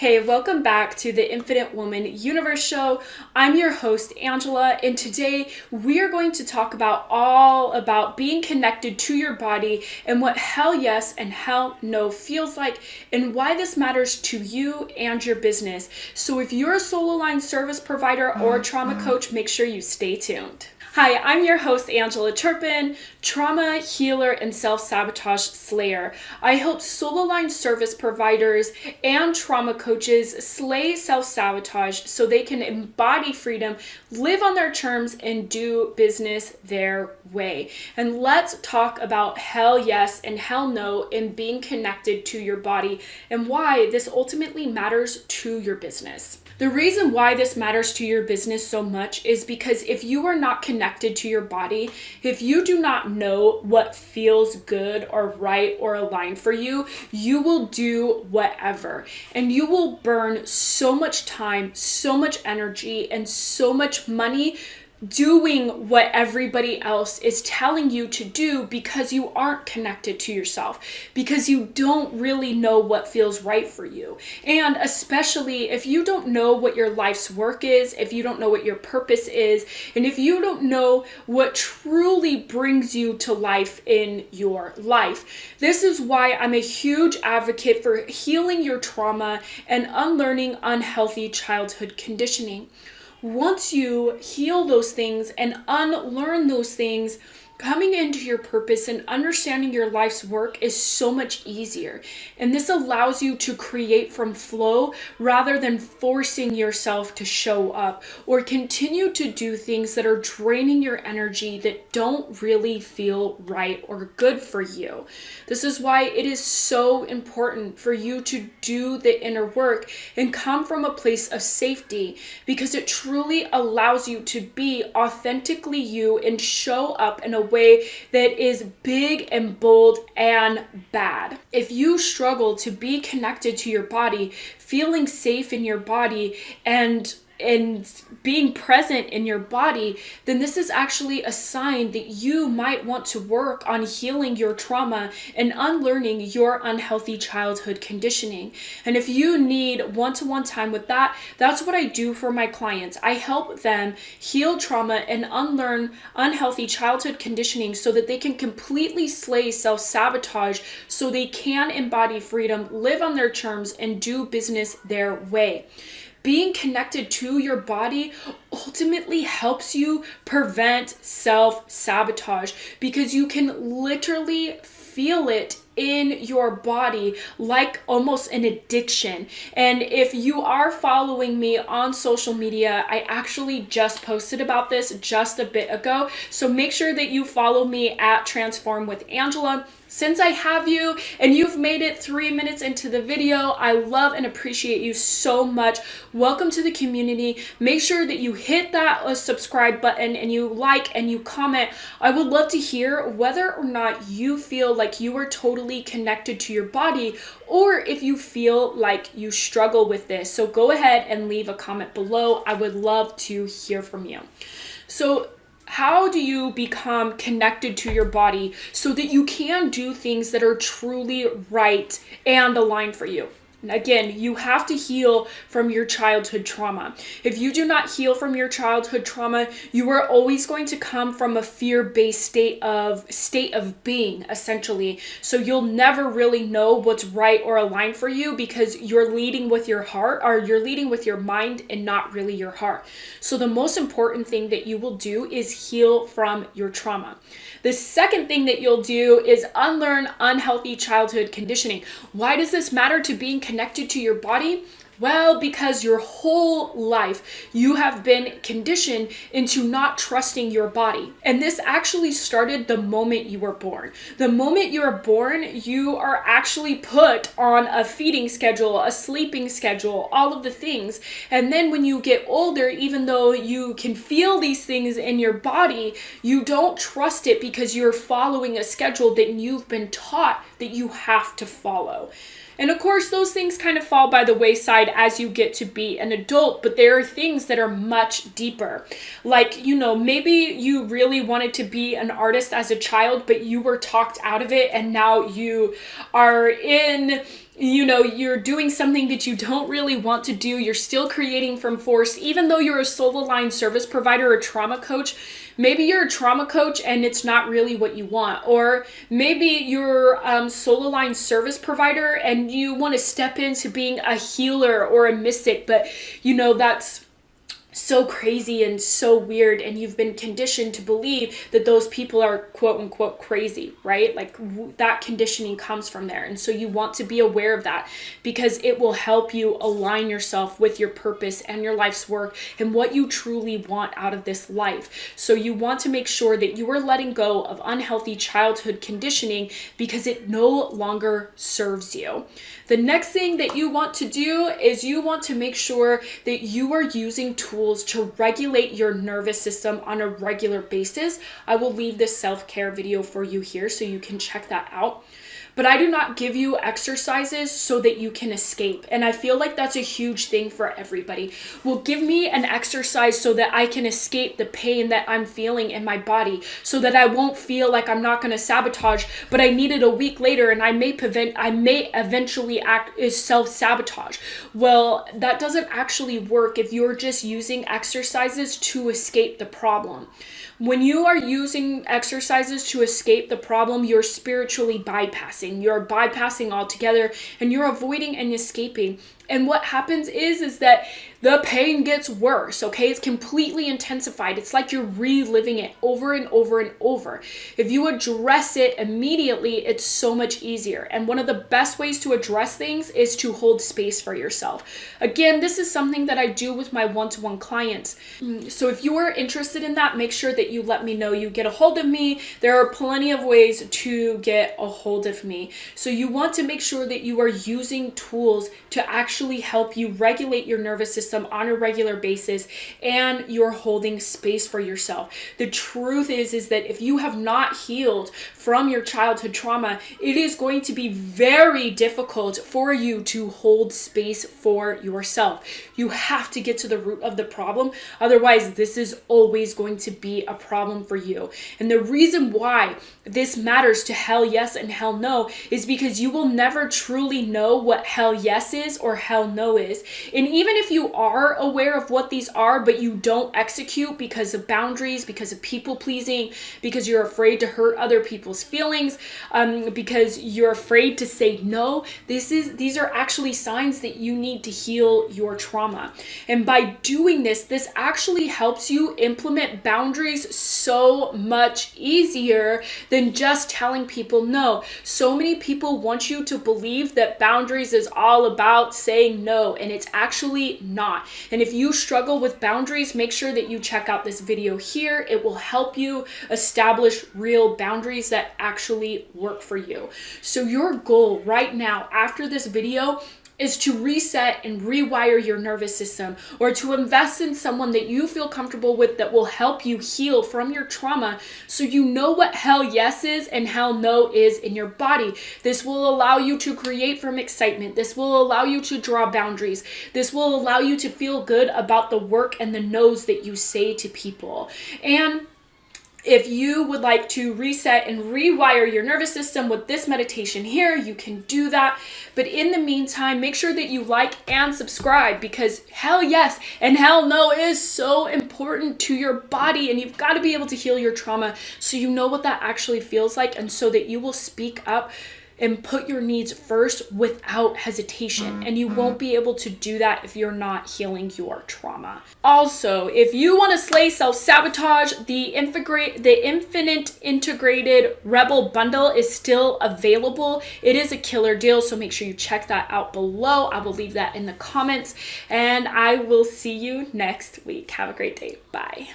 Hey, welcome back to the Infinite Woman Universe Show. I'm your host, Angela, and today we are going to talk all about being connected to your body and what hell yes and hell no feels like and why this matters to you and your business. So if you're a soul aligned service provider or a trauma coach, make sure you stay tuned. Hi, I'm your host, Angela Turpin, trauma healer and self-sabotage slayer. I help soul-aligned service providers and trauma coaches slay self-sabotage so they can embody freedom, live on their terms, and do business their way. And let's talk about hell yes and hell no in being connected to your body and why this ultimately matters to your business. The reason why this matters to your business so much is because if you are not connected to your body, if you do not know what feels good or right or aligned for you, you will do whatever. And you will burn so much time, so much energy, and so much money doing what everybody else is telling you to do because you aren't connected to yourself, because you don't really know what feels right for you. And especially if you don't know what your life's work is, if you don't know what your purpose is, and if you don't know what truly brings you to life in your life. This is why I'm a huge advocate for healing your trauma and unlearning unhealthy childhood conditioning. Once you heal those things and unlearn those things, coming into your purpose and understanding your life's work is so much easier. And this allows you to create from flow rather than forcing yourself to show up or continue to do things that are draining your energy that don't really feel right or good for you. This is why it is so important for you to do the inner work and come from a place of safety, because it truly allows you to be authentically you and show up in a way that is big and bold and bad. If you struggle to be connected to your body, feeling safe in your body, and being present in your body, then this is actually a sign that you might want to work on healing your trauma and unlearning your unhealthy childhood conditioning. And if you need one-to-one time with that, that's what I do for my clients. I help them heal trauma and unlearn unhealthy childhood conditioning so that they can completely slay self-sabotage so they can embody freedom, live on their terms, and do business their way. Being connected to your body ultimately helps you prevent self-sabotage because you can literally feel it in your body like almost an addiction. And if you are following me on social media, I actually just posted about this just a bit ago. So make sure that you follow me at Transform with Angela. Since I have you and you've made it 3 minutes into the video, I love and appreciate you so much. Welcome to the community. Make sure that you hit that subscribe button and you like and you comment. I would love to hear whether or not you feel like you are totally connected to your body or if you feel like you struggle with this. So go ahead and leave a comment below. I would love to hear from you. So how do you become connected to your body so that you can do things that are truly right and aligned for you? Again, you have to heal from your childhood trauma. If you do not heal from your childhood trauma, you are always going to come from a fear-based state of being, essentially. So you'll never really know what's right or aligned for you because you're leading with your heart, or you're leading with your mind and not really your heart. So the most important thing that you will do is heal from your trauma. The second thing that you'll do is unlearn unhealthy childhood conditioning. Why does this matter to being connected to your body? Well, because your whole life you have been conditioned into not trusting your body. And this actually started the moment you were born. The moment you are born, you are actually put on a feeding schedule, a sleeping schedule, all of the things. And then when you get older, even though you can feel these things in your body, you don't trust it because you're following a schedule that you've been taught that you have to follow. And of course, those things kind of fall by the wayside as you get to be an adult, but there are things that are much deeper. Like, maybe you really wanted to be an artist as a child, but you were talked out of it, and now you are in you're doing something that you don't really want to do. You're still creating from force, even though you're a soul aligned service provider or trauma coach. Maybe you're a trauma coach and it's not really what you want. Or maybe you're a soul aligned service provider and you want to step into being a healer or a mystic, but that's so crazy and so weird, and you've been conditioned to believe that those people are quote unquote crazy, right? Like that conditioning comes from there. And so you want to be aware of that, because it will help you align yourself with your purpose and your life's work and what you truly want out of this life. So you want to make sure that you are letting go of unhealthy childhood conditioning because it no longer serves you. The next thing that you want to do is you want to make sure that you are using tools to regulate your nervous system on a regular basis. I will leave this self-care video for you here so you can check that out. But I do not give you exercises so that you can escape. And I feel like that's a huge thing for everybody. Well, give me an exercise so that I can escape the pain that I'm feeling in my body, so that I won't feel like I'm not going to sabotage, but I need it a week later and I may eventually act as self-sabotage. Well, that doesn't actually work if you're just using exercises to escape the problem. When you are using exercises to escape the problem, you're spiritually bypassing. You're bypassing altogether and you're avoiding and escaping. And what happens is that the pain gets worse, okay? It's completely intensified. It's like you're reliving it over and over and over. If you address it immediately, it's so much easier. And one of the best ways to address things is to hold space for yourself. Again, this is something that I do with my one-to-one clients. So if you are interested in that, make sure that you let me know. You get a hold of me. There are plenty of ways to get a hold of me. So you want to make sure that you are using tools to actually help you regulate your nervous system on a regular basis, and you're holding space for yourself. The truth is that if you have not healed from your childhood trauma, it is going to be very difficult for you to hold space for yourself. You have to get to the root of the problem. Otherwise, this is always going to be a problem for you. And the reason why this matters to hell yes and hell no is because you will never truly know what hell yes is or hell no is. And even if you are aware of what these are, but you don't execute because of boundaries, because of people pleasing, because you're afraid to hurt other people's feelings, because you're afraid to say no, these are actually signs that you need to heal your trauma. And by doing this actually helps you implement boundaries so much easier than just telling people no. So many people want you to believe that boundaries is all about saying no, and it's actually not. And if you struggle with boundaries, make sure that you check out this video here. It will help you establish real boundaries that actually work for you. So your goal right now after this video is to reset and rewire your nervous system, or to invest in someone that you feel comfortable with that will help you heal from your trauma, so you know what hell yes is and hell no is in your body. This will allow you to create from excitement. This will allow you to draw boundaries. This will allow you to feel good about the work and the no's that you say to people. And if you would like to reset and rewire your nervous system with this meditation here, you can do that. But in the meantime, make sure that you like and subscribe, because hell yes and hell no is so important to your body, and you've got to be able to heal your trauma so you know what that actually feels like, and so that you will speak up and put your needs first without hesitation. And you won't be able to do that if you're not healing your trauma. Also, if you want to slay self-sabotage, the Infinite Integrated Rebel Bundle is still available. It is a killer deal, so make sure you check that out below. I will leave that in the comments, and I will see you next week. Have a great day. Bye.